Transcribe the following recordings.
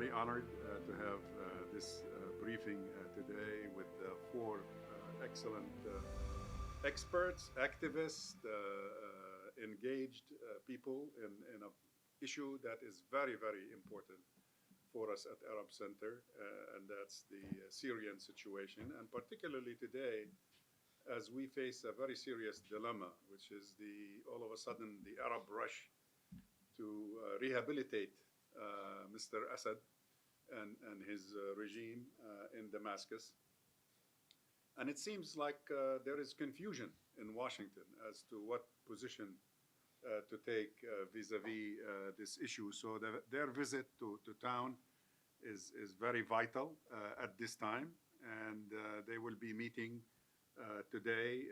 very honored to have this briefing today with four excellent experts, activists, engaged people in an issue that is very, very important for us at Arab Center, and that's the Syrian situation, and particularly today as we face a very serious dilemma, which is the all of a sudden the Arab rush to rehabilitate Mr. Assad and his regime in Damascus. And it seems like there is confusion in Washington as to what position to take vis-a-vis this issue. So their visit to town is very vital at this time, and they will be meeting today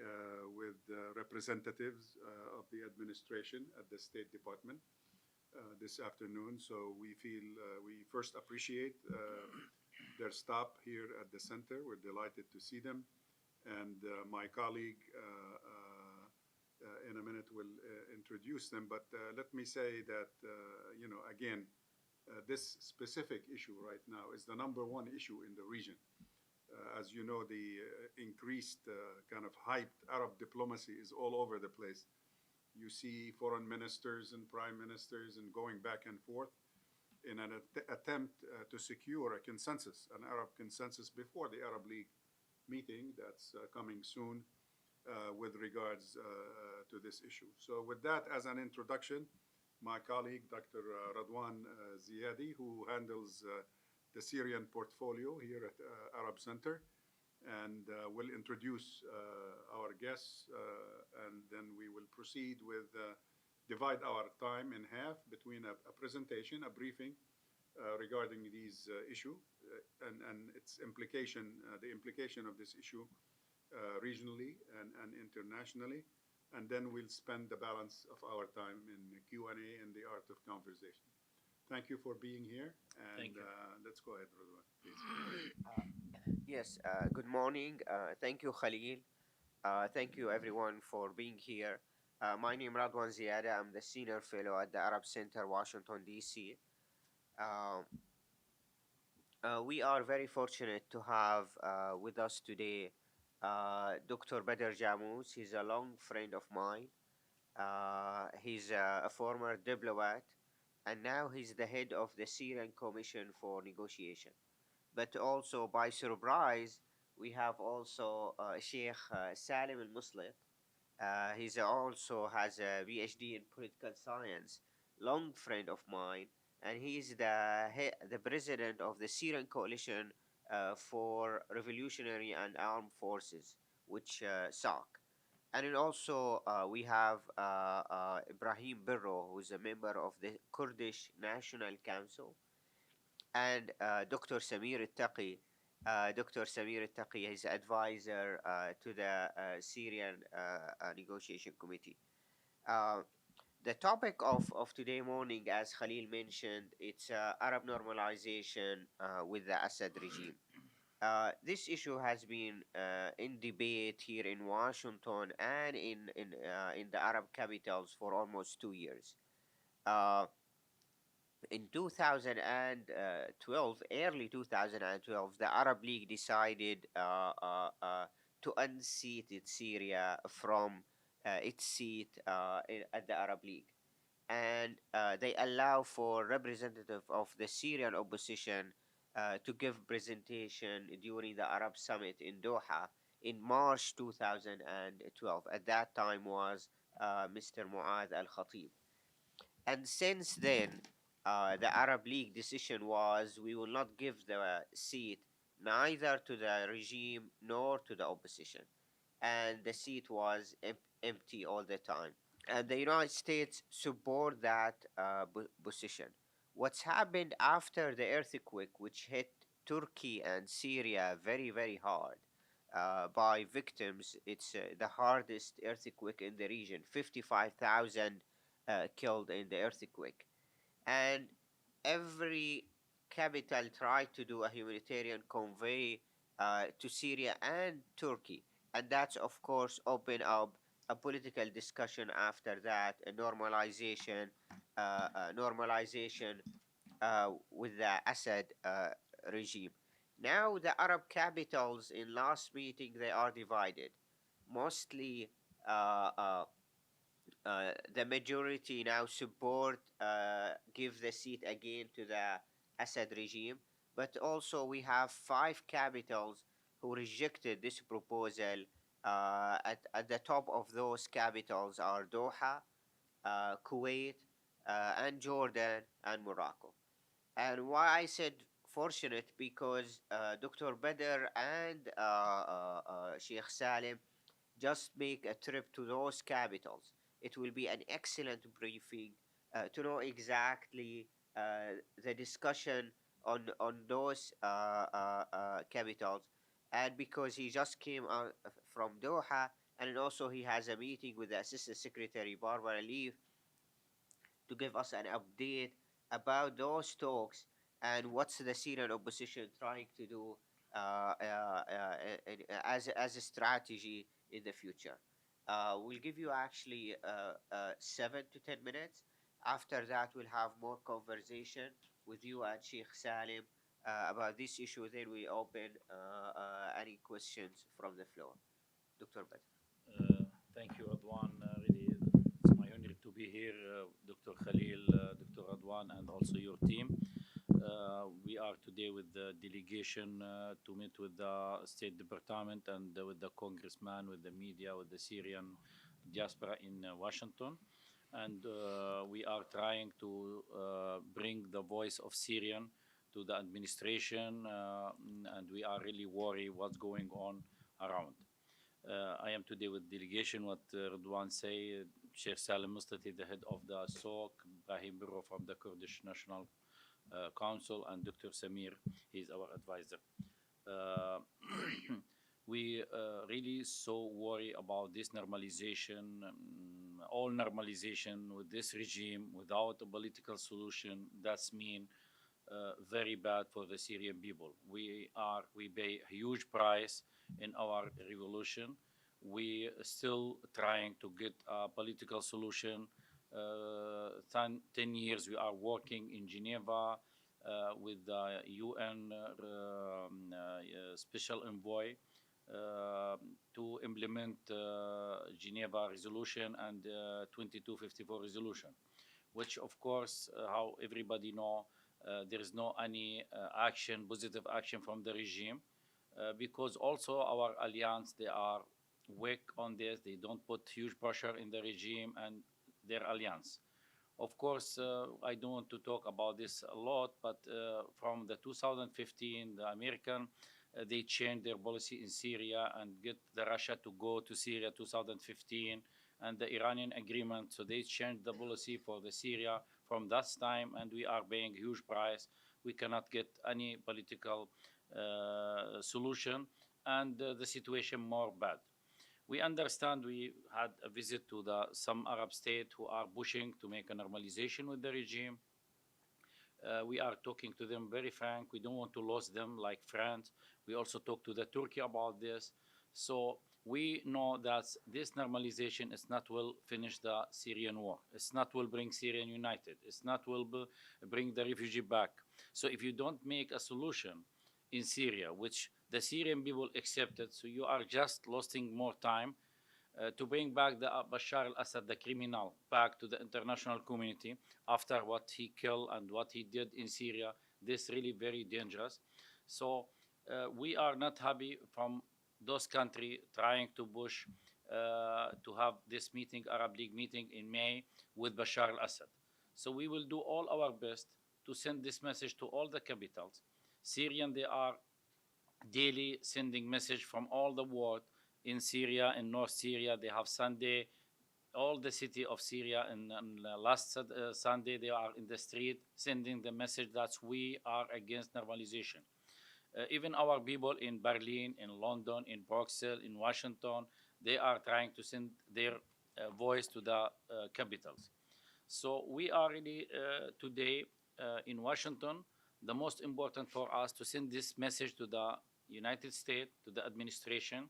with representatives of the administration at the State Department this afternoon. So we feel we first appreciate their stop here at the center. We're delighted to see them. And my colleague in a minute will introduce them. But let me say that, again, this specific issue right now is the number one issue in the region. As you know, the increased kind of hyped Arab diplomacy is all over the place. You see foreign ministers and prime ministers and going back and forth in an attempt to secure a consensus, an Arab consensus before the Arab League meeting that's coming soon with regards to this issue. So with that as an introduction, my colleague, Dr. Radwan Ziadi, who handles the Syrian portfolio here at Arab Center, and will introduce our guests, and then we will proceed with divide our time in half between a presentation, a briefing regarding these issue and its implication, the implication of this issue regionally and internationally, and then we'll spend the balance of our time in Q&A and the art of conversation. Thank you for being here, and let's go ahead, Radwan, please. Yes, good morning. Thank you, Khalil. Thank you, everyone, for being here. My name is Radwan Ziada. I'm the Senior Fellow at the Arab Center, Washington, D.C. Uh, we are very fortunate to have with us today Dr. Badr Jamous. He's a long friend of mine. He's a former diplomat, and now he's the head of the Syrian Commission for Negotiation. But also, by surprise, we have also Sheikh Salem al-Meslet. He's also has a PhD in political science, long friend of mine, and he's the president of the Syrian Coalition for Revolutionary and Armed Forces, which SARC. And then also we have Ibrahim Biro, who's a member of the Kurdish National Council, and Dr. Samir al-Taqi. Dr. Samir al-Taqi is advisor to the Syrian Negotiation Committee. Uh, the topic of today morning, as Khalil mentioned, it's Arab normalization with the Assad regime. This issue has been in debate here in Washington and in the Arab capitals for almost 2 years. Uh, in 2012, early 2012, the Arab League decided to unseat Syria from its seat at the Arab League. And they allow for representative of the Syrian opposition to give presentation during the Arab Summit in Doha in March 2012. At that time was Mr. Muad al-Khatib. And since then, the Arab League decision was we will not give the seat neither to the regime nor to the opposition. And the seat was empty all the time. And the United States support that position. What's happened after the earthquake, which hit Turkey and Syria very, very hard by victims, it's the hardest earthquake in the region, 55,000 killed in the earthquake. And every capital tried to do a humanitarian convey to Syria and Turkey. And that's, of course, open up a political discussion after that, a normalization with the Assad regime. Now the Arab capitals in last meeting they are divided. Mostly, uh, uh, the majority now support give the seat again to the Assad regime, but also we have five capitals who rejected this proposal. At the top of those capitals are Doha, Kuwait, and Jordan and Morocco. And why I said fortunate because Dr. Badr and Sheikh Salem just make a trip to those capitals. It will be an excellent briefing to know exactly the discussion on those capitals. And because he just came out from Doha, and also he has a meeting with the Assistant Secretary Barbara Leaf to give us an update about those talks and what's the Syrian opposition trying to do as a strategy in the future. We'll give you actually 7 to 10 minutes. After that, we'll have more conversation with you and Sheikh Salim about this issue. Then we open any questions from the floor. Dr. Badr. Thank you, Radwan. Really, it's my honor to be here, Dr. Khalil, Dr. Radwan, and also your team. We are today with the delegation to meet with the State Department and with the congressman, with the media, with the Syrian diaspora in Washington. And we are trying to bring the voice of Syrian to the administration, and we are really worried what's going on around. I am today with delegation, what Radwan say, Sheikh Al-Meslet, the head of the SOC, Ibrahim Biro from the Kurdish National Council, and Dr. Samir, he's our advisor. We really so worry about this normalization, all normalization with this regime without a political solution. That's mean very bad for the Syrian people. We pay a huge price in our revolution. We still trying to get a political solution. 10 years we are working in Geneva with the UN special envoy to implement Geneva resolution and 2254 resolution, which of course, how everybody know, there is no any positive action from the regime, because also our alliance, they are weak on this. They don't put huge pressure in the regime and their alliance. Of course, I don't want to talk about this a lot, but from the 2015, the American, they changed their policy in Syria and get the Russia to go to Syria 2015, and the Iranian agreement. So they changed the policy for the Syria from that time, and we are paying huge price. We cannot get any political solution, and the situation more bad. We understand we had a visit to some Arab state who are pushing to make a normalization with the regime. We are talking to them very frank. We don't want to lose them like France. We also talk to the Turkey about this. So we know that this normalization is not will finish the Syrian war. It's not will bring Syrian united. It's not will bring the refugee back. So if you don't make a solution in Syria, which the Syrian people accepted, so you are just losing more time to bring back the Bashar al-Assad, the criminal, back to the international community after what he killed and what he did in Syria. This really very dangerous. So we are not happy from those countries trying to push to have this meeting, Arab League meeting in May with Bashar al-Assad. So we will do all our best to send this message to all the capitals. Syrian, they are daily sending message from all the world in Syria, in North Syria. They have Sunday, all the city of Syria, and last Sunday they are in the street sending the message that we are against normalization. Even our people in Berlin, in London, in Brussels, in Washington, they are trying to send their voice to the capitals. So we are really today in Washington. The most important for us to send this message to the United States, to the administration.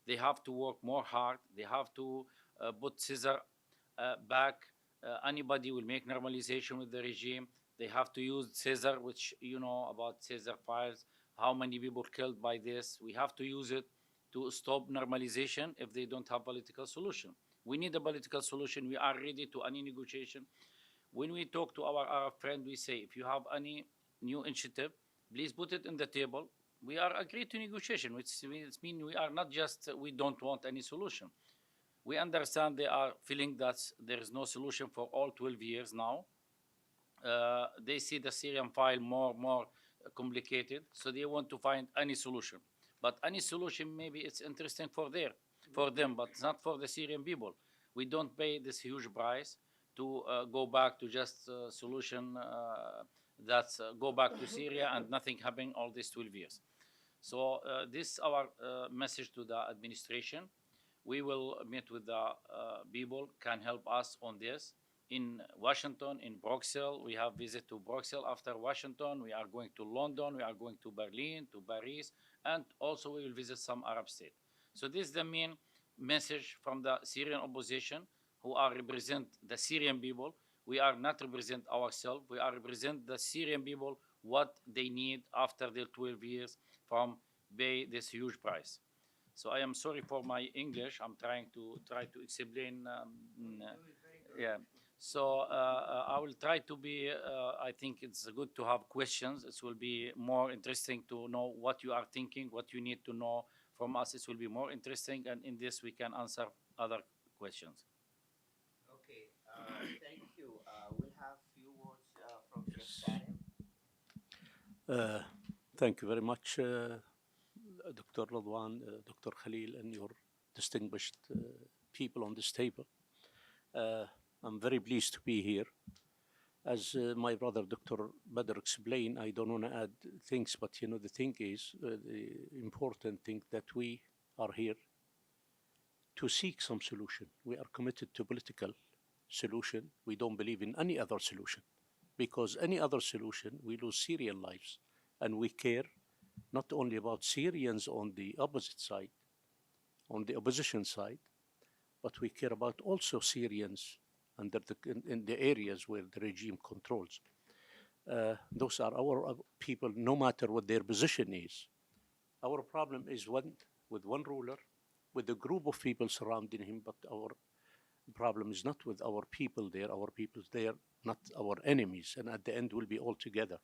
They have to work more hard. They have to put scissor back. Anybody will make normalization with the regime. They have to use Caesar, which you know about Caesar files, how many people killed by this. We have to use it to stop normalization if they don't have political solution. We need a political solution. We are ready to any negotiation. When we talk to our Arab friend, we say, if you have any new initiative, please put it on the table. We are agreed to negotiation, which means we are not just, we don't want any solution. We understand they are feeling that there is no solution for all 12 years now. They see the Syrian file more complicated, so they want to find any solution. But any solution, maybe it's interesting for them, but not for the Syrian people. We don't pay this huge price to go back to just solution that's go back to Syria and nothing happening all these 12 years. So this is our message to the administration. We will meet with the people, can help us on this. In Washington, in Brussels, we have visit to Brussels after Washington. We are going to London, we are going to Berlin, to Paris, and also we will visit some Arab states. So this is the main message from the Syrian opposition, who are represent the Syrian people. We are not represent ourselves. We are represent the Syrian people, what they need after their 12 years from pay this huge price. So I am sorry for my English. I'm trying to explain. Yeah. So I will try to be. I think it's good to have questions. It will be more interesting to know what you are thinking, what you need to know from us. It will be more interesting, and in this we can answer other questions. Okay, thank you. We'll have few words from Sheikh Salem. Thank you very much, Dr. Radwan, Dr. Khalil, and your distinguished people on this table. I'm very pleased to be here. As my brother, Dr. Badr, explained, I don't want to add things, but you know, the thing is, the important thing that we are here to seek some solution. We are committed to political solution. We don't believe in any other solution, because any other solution, we lose Syrian lives. And we care not only about Syrians on the opposite side, on the opposition side, but we care about also Syrians under in the areas where the regime controls. Those are our people, no matter what their position is. Our problem is with one ruler, with a group of people surrounding him, but our problem is not with our people there. Our people there, not our enemies, and at the end we'll be all together.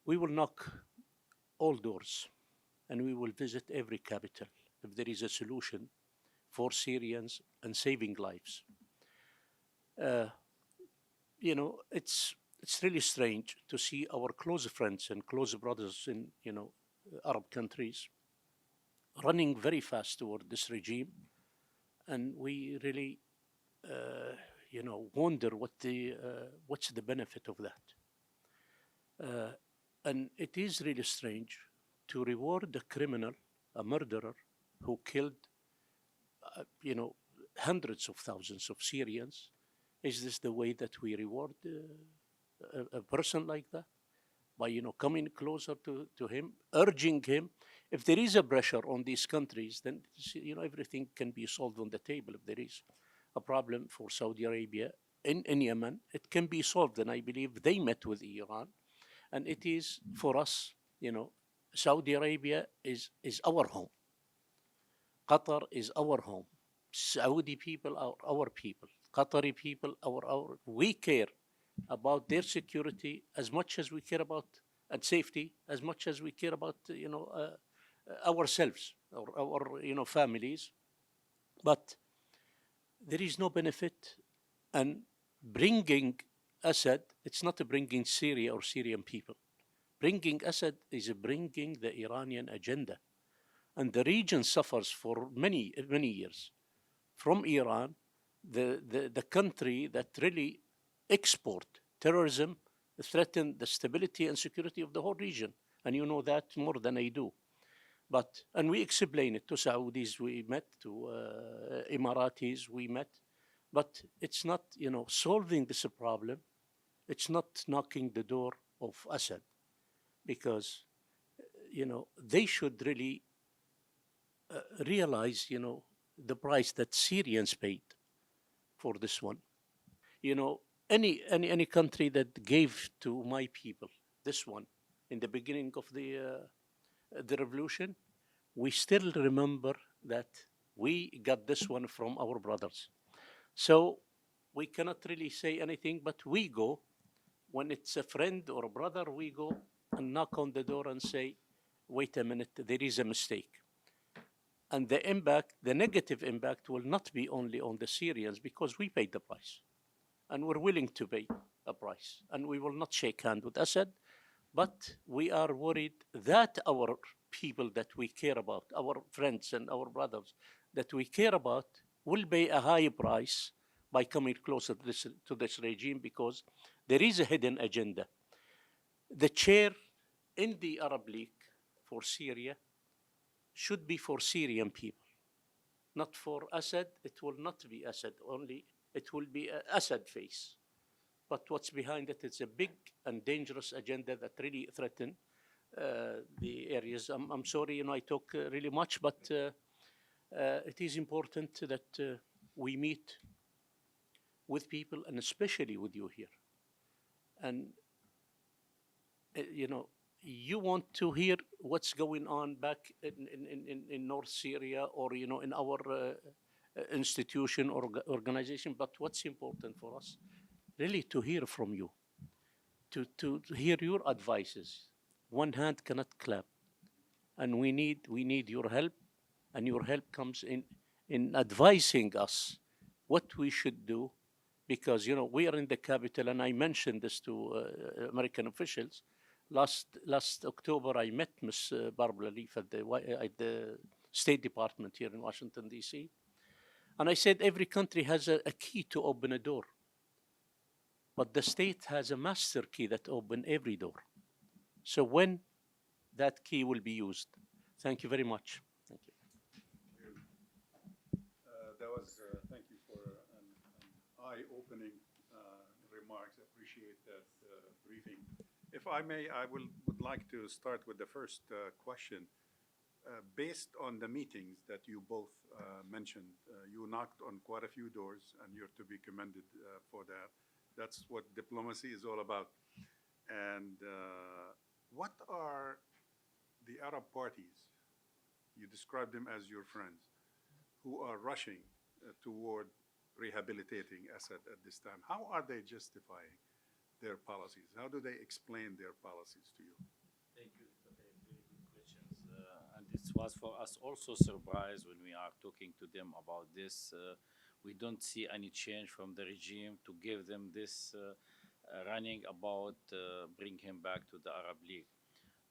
We will knock all doors, and we will visit every capital if there is a solution for Syrians and saving lives. You know, it's really strange to see our close friends and close brothers in, you know, Arab countries running very fast toward this regime, and we really, you know, wonder what's the benefit of that. And it is really strange to reward a criminal, a murderer, who killed, you know, hundreds of thousands of Syrians. Is this the way that we reward a person like that? By, you know, coming closer to him, urging him. If there is a pressure on these countries, then, you know, everything can be solved on the table. If there is a problem for Saudi Arabia in Yemen, it can be solved. And I believe they met with Iran. And it is for us, you know, Saudi Arabia is our home. Qatar is our home. Saudi people are our people. Qatari people are we care about their security as much as we care about, and safety as much as we care about, you know, ourselves or our, you know, families. But there is no benefit, and bringing Assad, it's not bringing Syria or Syrian people. Bringing Assad is bringing the Iranian agenda. And the region suffers for many years from Iran, the country that really export terrorism, threaten the stability and security of the whole region. And you know that more than I do. And we explain it to Saudis we met, to Emiratis we met. But it's not, you know, solving this problem. It's not knocking the door of Assad, because, you know, they should really realize, you know, the price that Syrians paid for this one. You know, any country that gave to my people this one in the beginning of the revolution, we still remember that we got this one from our brothers. So we cannot really say anything, but we go when it's a friend or a brother, we go and knock on the door and say, wait a minute, there is a mistake. And the impact, the negative impact, will not be only on the Syrians because we paid the price and we're willing to pay a price. And we will not shake hands with Assad, but we are worried that our people that we care about, our friends and our brothers that we care about, will pay a high price by coming closer to this regime because there is a hidden agenda. The chair in the Arab League for Syria should be for Syrian people, not for Assad. It will not be Assad only. It will be an Assad face. But what's behind it is a big and dangerous agenda that really threatens the areas. I'm sorry, I talk really much, but it is important that we meet with people, and especially with you here. And, you want to hear what's going on back in North Syria or, in our institution or organization. But what's important for us, really, to hear from you, to hear your advices. One hand cannot clap. And we need your help, and your help comes in advising us what we should do, because we are in the capital, and I mentioned this to American officials. Last October, I met Ms. Barbara Leaf at the State Department here in Washington, D.C., and I said every country has a key to open a door, but the state has a master key that opens every door. So when that key will be used? Thank you very much. Thank you. Thank you for an eye-opening remarks. Appreciate that briefing. If I may, I would like to start with the first question. Based on the meetings that you both mentioned, you knocked on quite a few doors, and you're to be commended for that. That's what diplomacy is all about. And what are the Arab parties, you describe them as your friends, who are rushing toward rehabilitating Assad at this time? How are they justifying their policies? How do they explain their policies to you? Thank you. Very good questions. And it was for us also surprise when we are talking to them about this. We don't see any change from the regime to give them this running about bring him back to the Arab League.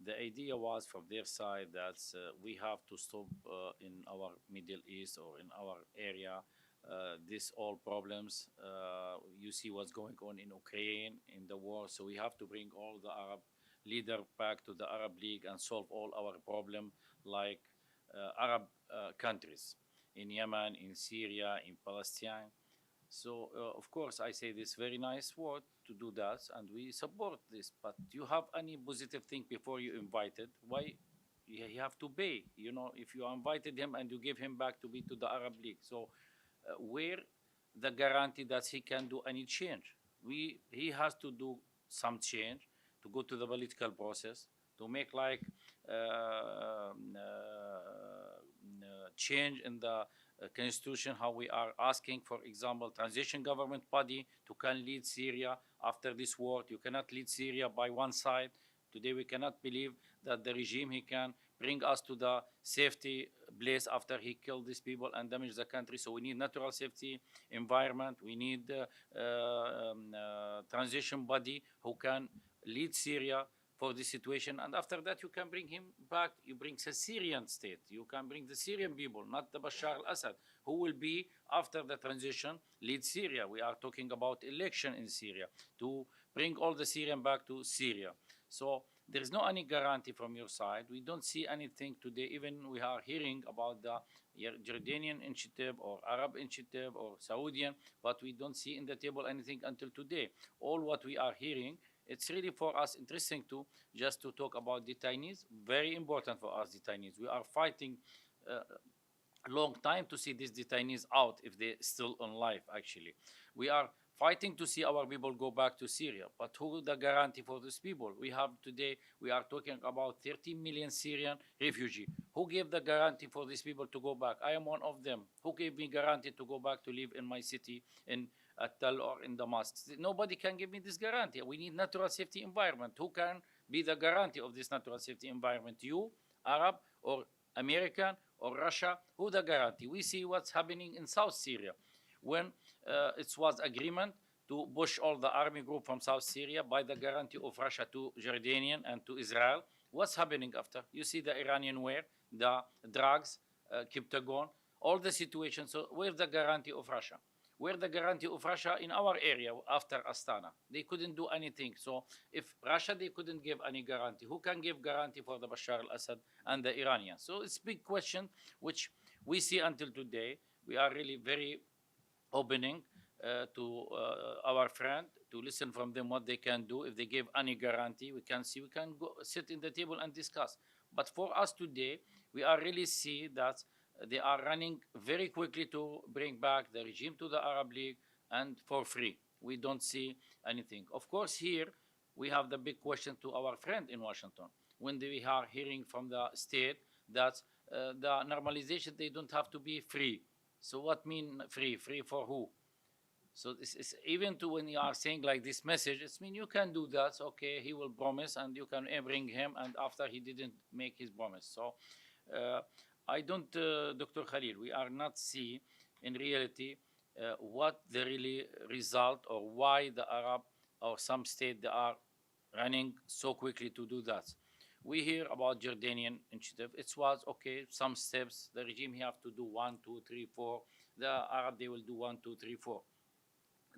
The idea was from their side that we have to stop in our Middle East or in our area these all problems. You see what's going on in Ukraine, in the war. So we have to bring all the Arab leaders back to the Arab League and solve all our problems like Arab countries in Yemen, in Syria, in Palestine. So, of course, I say this very nice word to do that, and we support this. But do you have any positive thing before you invited? Why you have to pay? If you invited him and you give him back to be to the Arab League. So, where the guarantee that he can do any change? He has to do some change to go to the political process, to make like change in the constitution, how we are asking, for example, transition government body to can lead Syria after this war. You cannot lead Syria by one side. Today we cannot believe that the regime, he can bring us to the safety place after he killed these people and damaged the country. So we need natural safety environment. We need transition body who can lead Syria for this situation, and after that you can bring him back. You bring the Syrian state. You can bring the Syrian people, not the Bashar al-Assad, who will be after the transition lead Syria. We are talking about election in Syria to bring all the Syrian back to Syria. So there is no any guarantee from your side. We don't see anything today. Even we are hearing about the Jordanian initiative or Arab initiative or Saudian, but we don't see in the table anything until today. All what we are hearing, it's really for us interesting to just to talk about detainees. Very important for us, detainees. We are fighting a long time to see these detainees out if they're still on life, actually. We are fighting to see our people go back to Syria. But who the guarantee for these people? We have today, we are talking about 13 million Syrian refugees. Who gave the guarantee for these people to go back? I am one of them. Who gave me guarantee to go back to live in my city, in Tel or in Damascus? Nobody can give me this guarantee. We need natural safety environment. Who can be the guarantee of this natural safety environment? You, Arab, or American, or Russia? Who the guarantee? We see what's happening in South Syria. When it was agreement to push all the army group from South Syria by the guarantee of Russia to Jordanian and to Israel. What's happening after? You see the Iranian war, the drugs, Kiptagon, all the situations. So where's the guarantee of Russia? Where the guarantee of Russia in our area after Astana? They couldn't do anything. So if Russia, they couldn't give any guarantee, who can give guarantee for the Bashar al-Assad and the Iranians? So it's a big question, which we see until today. We are really very opening to our friend to listen from them what they can do. If they give any guarantee, we can see, we can go sit in the table and discuss. But for us today, we are really see that they are running very quickly to bring back the regime to the Arab League and for free. We don't see anything. Of course, here we have the big question to our friend in Washington. When we are hearing from the state that the normalization, they don't have to be free. So what mean free? Free for who? So this is even to when you are saying like this message, it's mean you can do that. Okay, he will promise and you can bring him, and after he didn't make his promise. So I don't, Dr. Khalil, we are not see in reality what the really result or why the Arab or some state they are running so quickly to do that. We hear about Jordanian initiative. It was okay, some steps. The regime have to do 1, 2, 3, 4. The Arab they will do 1, 2, 3, 4.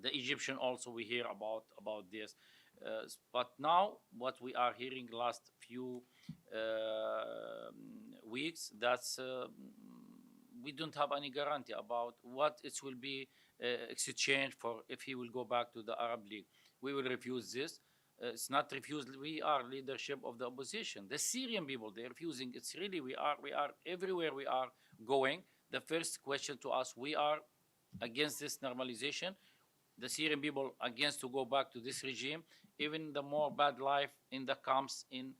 The Egyptian also we hear about this. But now what we are hearing last few weeks, that's we don't have any guarantee about what it will be exchange for if he will go back to the Arab League. We will refuse this. It's not refused. We are leadership of the opposition. The Syrian people, they're refusing. It's really, we are everywhere we are going. The first question to us, we are against this normalization. The Syrian people against to go back to this regime. Even the more bad life in the camps, in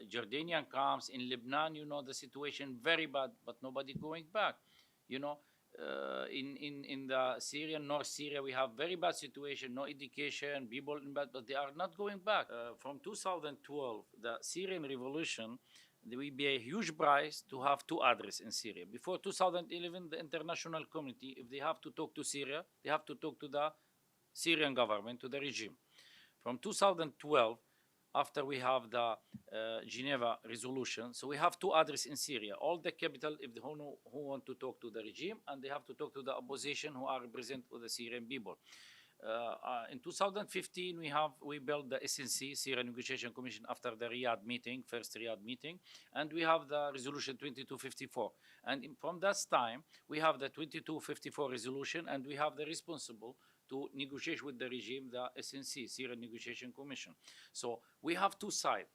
Jordanian camps, in Lebanon, you know, the situation very bad, but nobody going back. You know, in the Syrian, North Syria, we have very bad situation, no education, people in bad, but they are not going back. From 2012, the Syrian revolution, there will be a huge price to have two addresses in Syria. Before 2011, the international community, if they have to talk to Syria, they have to talk to the Syrian government, to the regime. From 2012, after we have the Geneva resolution, so we have two addresses in Syria. All the capital, if they who want to talk to the regime, and they have to talk to the opposition who are represented with the Syrian people. In 2015, we built the SNC, Syrian Negotiation Commission, after the Riyadh meeting, first Riyadh meeting, and we have the resolution 2254. And from that time, we have the 2254 resolution, and we have the responsible to negotiate with the regime, the SNC, Syrian Negotiation Commission. So we have two sides.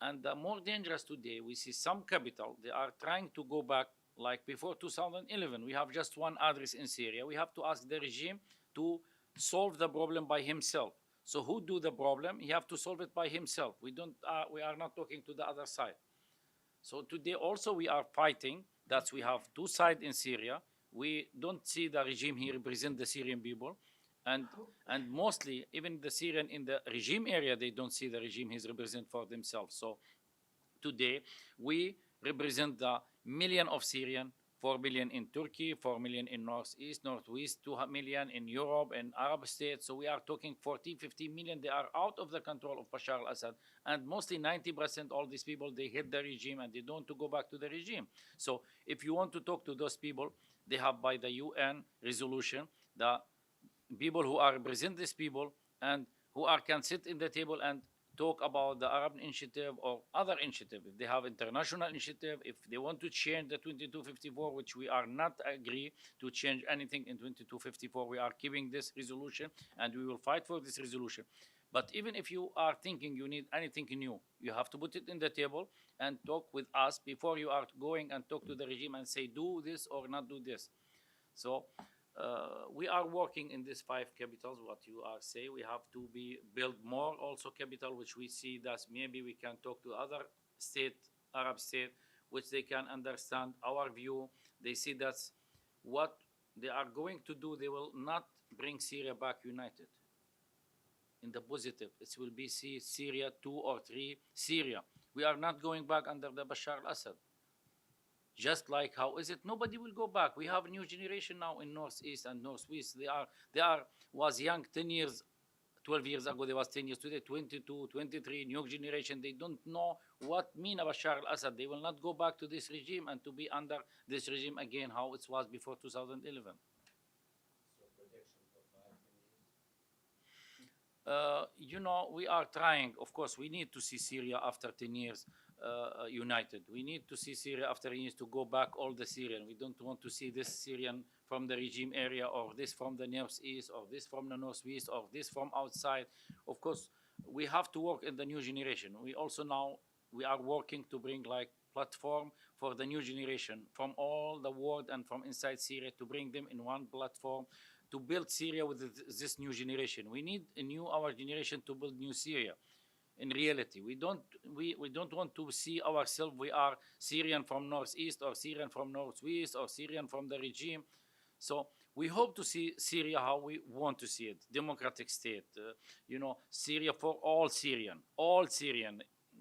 And the more dangerous today, we see some capital, they are trying to go back like before 2011. We have just one address in Syria. We have to ask the regime to solve the problem by himself. So who do the problem? He have to solve it by himself. We are not talking to the other side. So today also we are fighting that we have two sides in Syria. We don't see the regime here represent the Syrian people. And mostly, even the Syrian in the regime area, they don't see the regime he's represent for themselves. So today, we represent the million of Syrian, 4 million in Turkey, 4 million in Northeast, Northwest, 2 million in Europe and Arab states. So we are talking 40, 50 million. They are out of the control of Bashar al-Assad. And mostly 90% all these people, they hate the regime and they don't want to go back to the regime. So if you want to talk to those people, they have by the UN resolution, the people who are represent these people and who can sit in the table and talk about the Arab initiative or other initiative. If they have international initiative, if they want to change the 2254, which we are not agree to change anything in 2254, we are keeping this resolution and we will fight for this resolution. But even if you are thinking you need anything new, you have to put it in the table and talk with us before you are going and talk to the regime and say, do this or not do this. So We are working in these 5 capitals, what you are saying. We have to build more also capital, which we see that maybe we can talk to other Arab state, which they can understand our view. They see that's what they are going to do. They will not bring Syria back united. In the positive, it will be Syria 2 or 3 Syria. We are not going back under the Bashar al-Assad. Just like how is it? Nobody will go back. We have a new generation now in Northeast and Northwest. They was young 10 years, 12 years ago. They was 10 years today, 22, 23, new generation. They don't know what mean Bashar al-Assad. They will not go back to this regime and to be under this regime again, how it was before 2011. You know, we are trying, of course, we need to see Syria after 10 years united. We need to see Syria after 10 years to go back all the Syrian. We don't want to see this Syrian from the regime area or this from the northeast or this from the northwest or this from outside. Of course, we have to work in the new generation. We also now, we are working to bring like platform for the new generation from all the world and from inside Syria to bring them in one platform to build Syria with this new generation. We need our generation to build new Syria. In reality, we don't want to see ourselves, we are Syrian from northeast or Syrian from northwest or Syrian from the regime. So we hope to see Syria how we want to see it, democratic state, you know, Syria for all Syrian.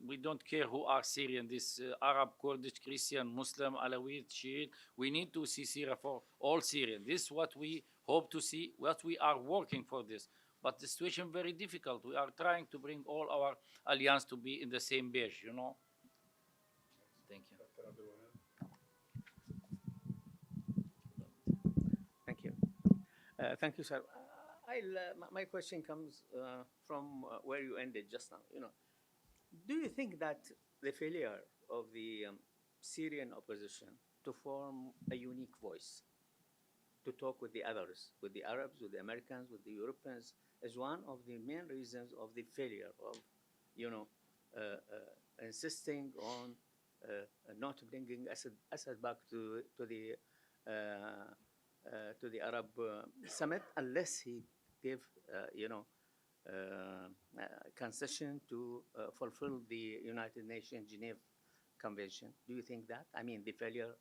We don't care who are Syrian, this Arab, Kurdish, Christian, Muslim, Alawite, Shiite. We need to see Syria for all Syrian. This is what we hope to see, what we are working for this. But the situation very difficult. We are trying to bring all our alliance to be in the same page, you know. Thank you. Thank you. Thank you, sir. My question comes from where you ended just now. You know, do you think that the failure of the Syrian opposition to form a unique voice, to talk with the others, with the Arabs, with the Americans, with the Europeans, is one of the main reasons of the failure of, you know, insisting on not bringing Assad back to the Arab summit unless he gave, you know, concession to fulfill the United Nations Geneva Convention. Do you think that? I mean, the failure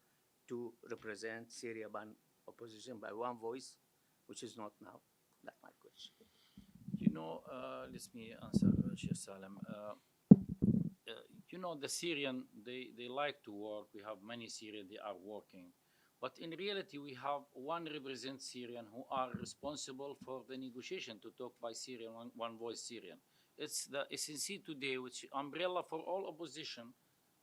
to represent Syria by opposition by one voice, which is not now. That's my question. You know, let me answer, Sheikh Salem. You know, the Syrian, they like to work. We have many Syrian, they are working. But in reality, we have one represent Syrian who are responsible for the negotiation to talk by Syrian, one voice Syrian. It's the SNC today, which umbrella for all opposition.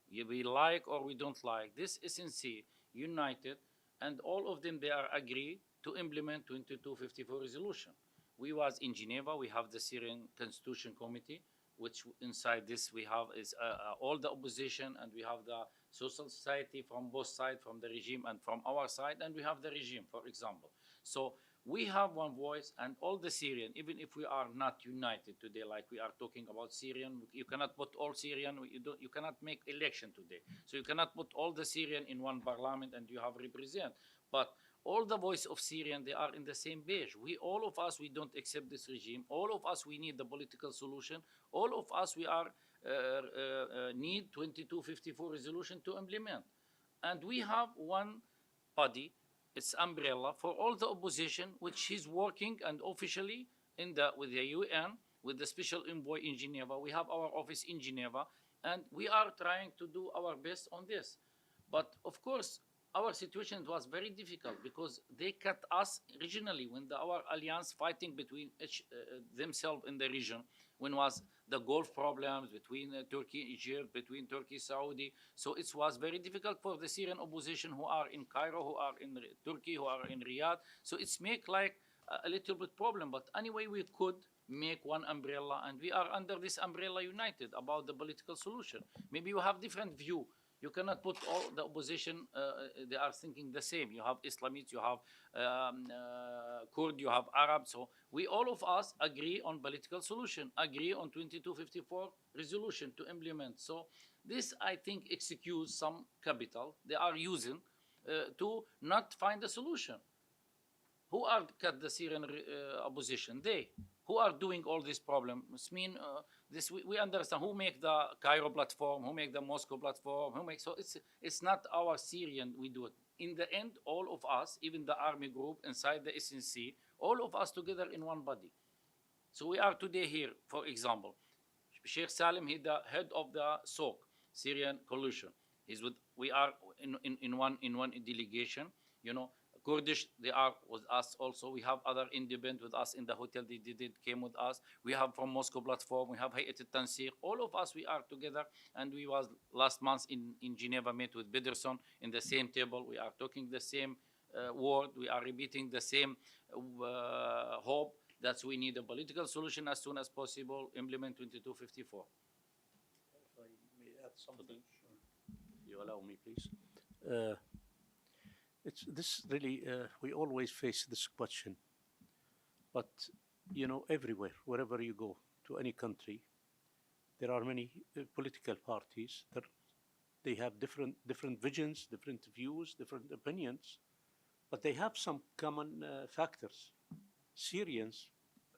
We like or we don't like. This SNC united, and all of them, they are agree to implement 2254 resolution. We was in Geneva, we have the Syrian Constitution Committee, which inside this we have is all the opposition, and we have the social society from both sides, from the regime and from our side, and we have the regime, for example. So we have one voice, and all the Syrian, even if we are not united today, like we are talking about Syrian, you cannot put all Syrian, you cannot make election today. So you cannot put all the Syrian in one parliament and you have represent. But all the voice of Syrian, they are in the same page. All of us, we don't accept this regime. All of us, we need the political solution. All of us, we are need 2254 resolution to implement. And we have one body, it's umbrella for all the opposition, which is working and officially with the UN, with the special envoy in Geneva. We have our office in Geneva, and we are trying to do our best on this. But of course, our situation was very difficult because they cut us regionally when our alliance fighting between themselves in the region, when was the Gulf problems between Turkey and Egypt, between Turkey, Saudi. So it was very difficult for the Syrian opposition who are in Cairo, who are in Turkey, who are in Riyadh. So it's make like a little bit problem. But anyway, we could make one umbrella, and we are under this umbrella united about the political solution. Maybe you have different view. You cannot put all the opposition, they are thinking the same. You have Islamists, you have Kurd, you have Arabs. So we, all of us, agree on political solution, agree on 2254 resolution to implement. So this, I think, excuse some capital they are using to not find a solution. Who are cut the Syrian opposition? They. Who are doing all these problems? Mean this we understand who make the Cairo platform, who make the Moscow platform, who make so it's not our Syrian we do it. In the end, all of us, even the army group inside the SNC, all of us together in one body. So we are today here, for example, Sheikh Salem, he the head of the SOC, Syrian coalition. He's with we are in one delegation, you know. Kurdish, they are with us also. We have other independent with us in the hotel. They came with us. We have from Moscow platform. We have Hayat al-Tansir. All of us, we are together. And we was last month in Geneva, met with Pedersen in the same table. We are talking the same word. We are repeating the same hope that we need a political solution as soon as possible. Implement 2254. If I may add something, you allow me, please. It's this really, we always face this question, but you know, everywhere, wherever you go to any country, there are many political parties that they have different visions, different views, different opinions, but they have some common factors. Syrians,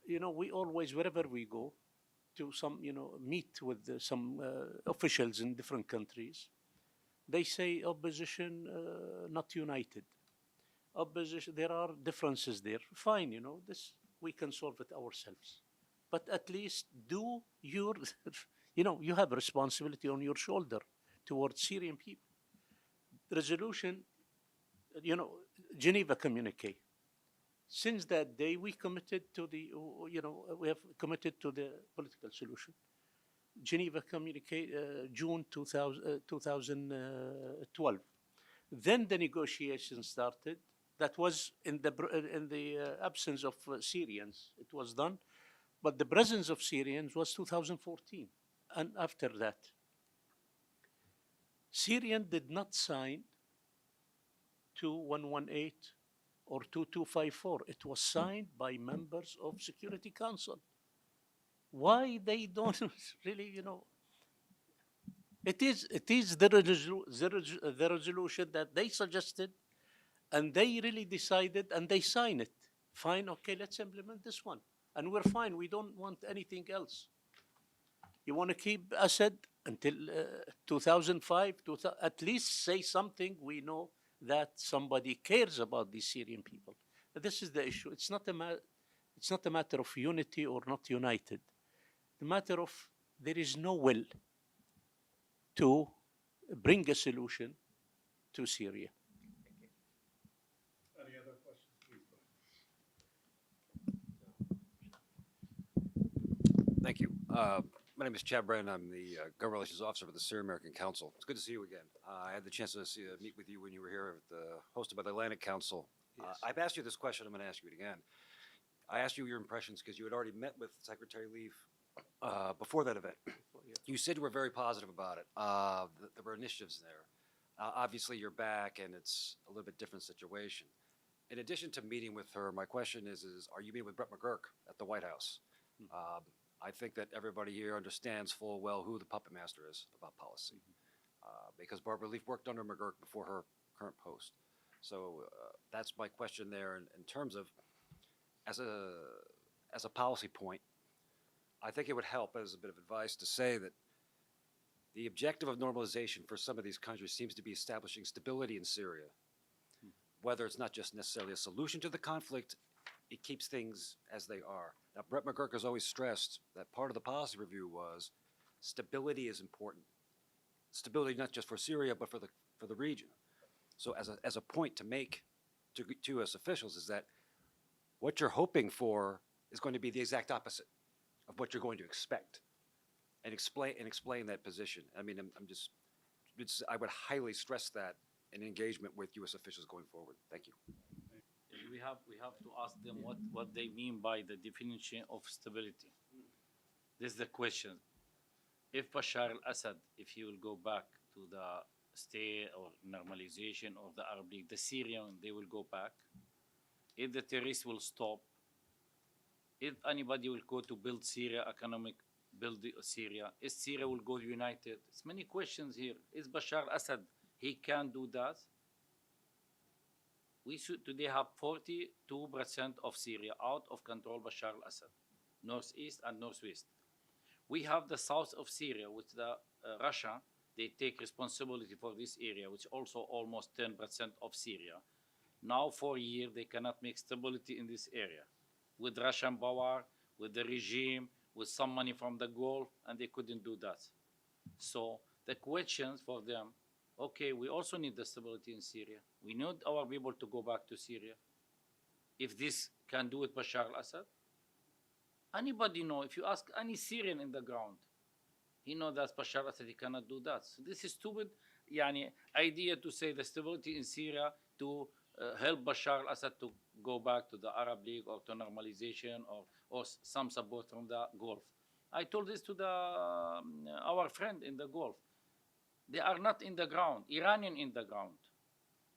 you know, we always, wherever we go, to some, you know, meet with some officials in different countries. They say opposition not united. Opposition, there are differences there. Fine, you know, this we can solve it ourselves. But at least do your, you know, you have a responsibility on your shoulder towards Syrian people. Resolution, you know, Geneva communique. Since that day, we committed to the, you know, we have committed to the political solution. Geneva communique, June 2012. Then the negotiations started. That was in the absence of Syrians. It was done, but the presence of Syrians was 2014. And after that, Syrian did not sign 2118 or 2254. It was signed by members of Security Council. Why they don't really, you know, it is the resolution that they suggested, and they really decided, and they sign it. Fine, okay, let's implement this one, and we're fine. We don't want anything else. You want to keep Assad until 2005, at least say something. We know that somebody cares about these Syrian people. This is the issue. It's not a matter of unity or not united. The matter of there is no will to bring a solution to Syria. Any other questions, please? Thank you. My name is Chad Brennan. I'm the Government Relations Officer for the Syrian American Council. It's good to see you again. I had the chance to meet with you when you were here, hosted by the Atlantic Council. Yes. I've asked you this question. I'm going to ask you it again. I asked you your impressions because you had already met with Secretary Leaf before that event. You said you were very positive about it. There were initiatives there. Obviously, you're back, and it's a little bit different situation. In addition to meeting with her, my question is are you meeting with Brett McGurk at the White House? I think that everybody here understands full well who the puppet master is about policy, because Barbara Leaf worked under McGurk before her current post. So that's my question there. In terms of, as a policy point, I think it would help as a bit of advice to say that the objective of normalization for some of these countries seems to be establishing stability in Syria. Whether it's not just necessarily a solution to the conflict, it keeps things as they are. Now, Brett McGurk has always stressed that part of the policy review was stability is important. Stability not just for Syria, but for the region. So as a point to make to us officials is that what you're hoping for is going to be the exact opposite of what you're going to expect, and explain that position. I mean, I would highly stress that in engagement with U.S. officials going forward. Thank you. We have to ask them what they mean by the definition of stability. This is the question. If Bashar al-Assad, if he will go back to the stay or normalization or the Arab League, the Syrian, they will go back. If the terrorists will stop, if anybody will go to build Syria, economic build Syria, is Syria will go united? It's many questions here. Is Bashar al-Assad, he can do that? We should today have 42% of Syria out of control Bashar al-Assad, northeast and northwest. We have the south of Syria, with the Russia. They take responsibility for this area, which also almost 10% of Syria. Now, for a year, they cannot make stability in this area. With Russian power, with the regime, with some money from the Gulf, and they couldn't do that. So the questions for them, okay, we also need the stability in Syria. We need our people to go back to Syria. If this can do it Bashar al-Assad, anybody know, if you ask any Syrian in the ground, he knows that Bashar al-Assad, he cannot do that. So this is stupid idea to say the stability in Syria to help Bashar al-Assad to go back to the Arab League or to normalization or some support from the Gulf. I told this to our friend in the Gulf. They are not in the ground, Iranian in the ground.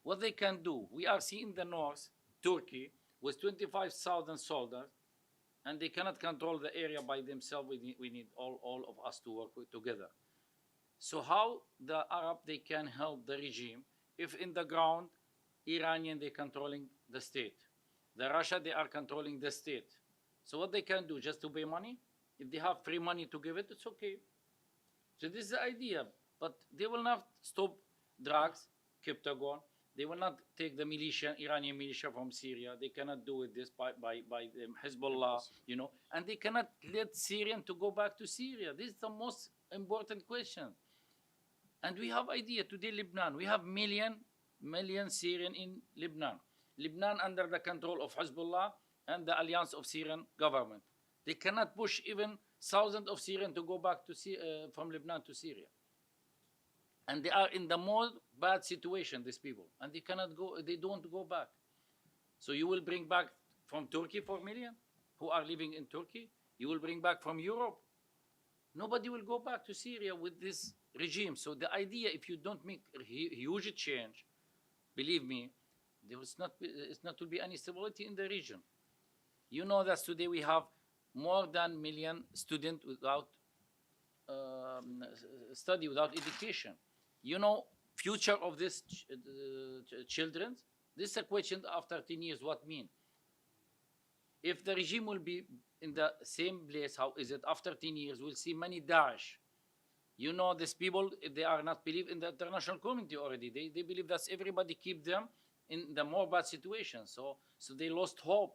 What they can do, we are seeing the north, Turkey, with 25,000 soldiers, and they cannot control the area by themselves. We need all of us to work together. So how the Arab, they can help the regime if in the ground, Iranian, they controlling the state. The Russia, they are controlling the state. So what they can do, just to pay money? If they have free money to give it, it's okay. So this is the idea. But they will not stop drugs, Captagon. They will not take the militia, Iranian militia from Syria. They cannot do it this by Hezbollah, you know. And they cannot let Syrian to go back to Syria. This is the most important question. And we have idea today, Lebanon. We have million Syrian in Lebanon. Lebanon under the control of Hezbollah and the alliance of Syrian government. They cannot push even thousands of Syrians to go back to from Lebanon to Syria. And they are in the more bad situation, these people. And they cannot go, they don't go back. So you will bring back from Turkey 4 million who are living in Turkey. You will bring back from Europe. Nobody will go back to Syria with this regime. So the idea, if you don't make a huge change, believe me, there was it's not to be any stability in the region. You know that today we have more than million students without study, without education. You know, future of these children, this is a question after 10 years, what mean? If the regime will be in the same place, how is it after 10 years? We'll see many Daesh. You know, these people, they are not believe in the international community already. They believe that everybody keep them in the more bad situation. So they lost hope.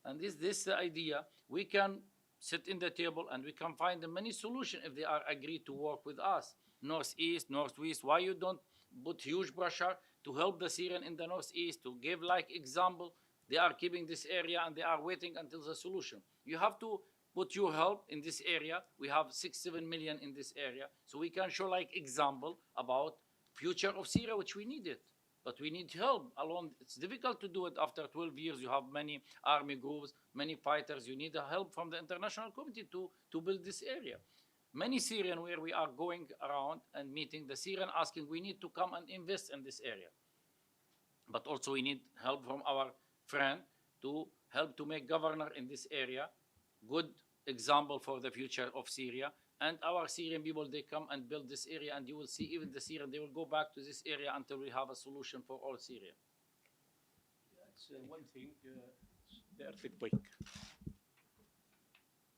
And this idea, we can sit in the table and we can find many solutions if they are agreed to work with us. Northeast, northwest, why you don't put huge pressure to help the Syrian in the northeast, to give like example, they are keeping this area and they are waiting until the solution. You have to put your help in this area. We have 6-7 million in this area. So we can show like example about future of Syria, which we need it. But we need help alone. It's difficult to do it after 12 years. You have many army groups, many fighters. You need help from the international community to build this area. Many Syrian, where we are going around and meeting the Syrian, asking we need to come and invest in this area. But also we need help from our friend to help to make governor in this area, good example for the future of Syria. And our Syrian people, they come and build this area, and you will see even the Syrian, they will go back to this area until we have a solution for all Syria. That's one thing, the earthquake.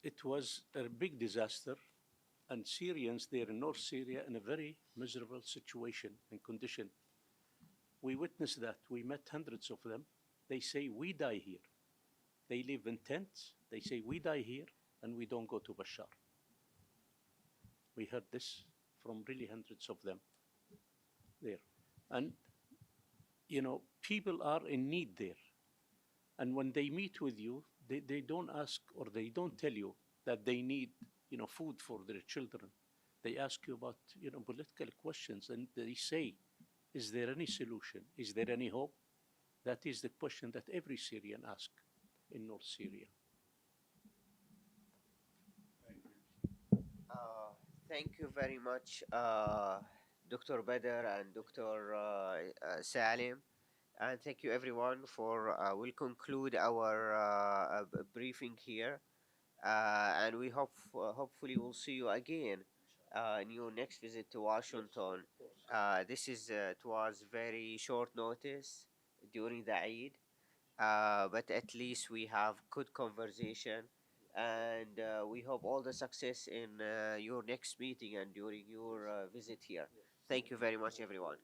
It was a big disaster, and Syrians there in North Syria in a very miserable situation and condition. We witnessed that. We met hundreds of them. They say, we die here. They live in tents. They say, we die here, and we don't go to Bashar. We heard this from really hundreds of them there. And, you know, people are in need there. And when they meet with you, they don't ask or they don't tell you that they need, you know, food for their children. They ask you about, you know, political questions, and they say, is there any solution? Is there any hope? That is the question that every Syrian asks in North Syria. Thank you very much, Dr. Badr and Dr. Salem. And thank you everyone for, we'll conclude our briefing here. And we hopefully we'll see you again in your next visit to Washington. This is, it was very short notice during the Eid, but at least we have good conversation, and we hope all the success in your next meeting and during your visit here. Thank you very much, everyone.